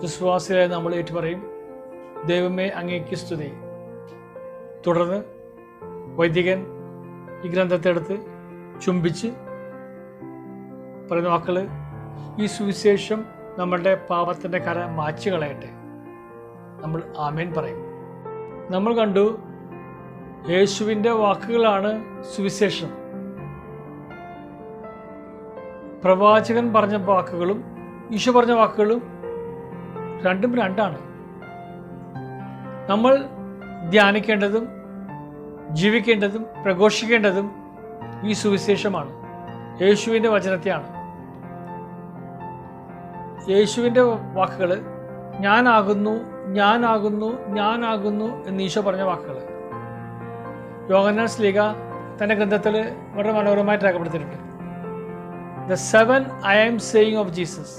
വിശ്വാസികളെ നമ്മൾ ഏറ്റുപറയും, ദൈവമേ അങ്ങേക്ക് സ്തുതി. തുടർന്ന് വൈദികൻ ഈ ഗ്രന്ഥത്തെ എടുത്ത് ചുംബിച്ച് പറയുന്ന വാക്കുകൾ, ഈ സുവിശേഷം നമ്മളുടെ പാപത്തിൻ്റെ കര മായ്ച്ചു കളയട്ടെ. നമ്മൾ ആമേൻ പറയും. നമ്മൾ കണ്ടു, യേശുവിൻ്റെ വാക്കുകളാണ് സുവിശേഷം. പ്രവാചകൻ പറഞ്ഞ വാക്കുകളും ഈശോ പറഞ്ഞ വാക്കുകളും രണ്ടും രണ്ടാണ്. നമ്മൾ ധ്യാനിക്കേണ്ടതും ജീവിക്കേണ്ടതും പ്രഘോഷിക്കേണ്ടതും ഈ സുവിശേഷമാണ്, യേശുവിൻ്റെ വചനത്തെയാണ്. യേശുവിൻ്റെ വാക്കുകൾ ഞാനാകുന്നു, ഞാനാകുന്നു, ഞാനാകുന്നു എന്ന് ഈശോ പറഞ്ഞ വാക്കുകൾ യോഹന്നാൻ ശ്ലീഹ തൻ്റെ ഗ്രന്ഥത്തിൽ വളരെ മനോഹരമായിട്ട് രേഖപ്പെടുത്തിയിട്ടുണ്ട്. The 7 I am saying of Jesus.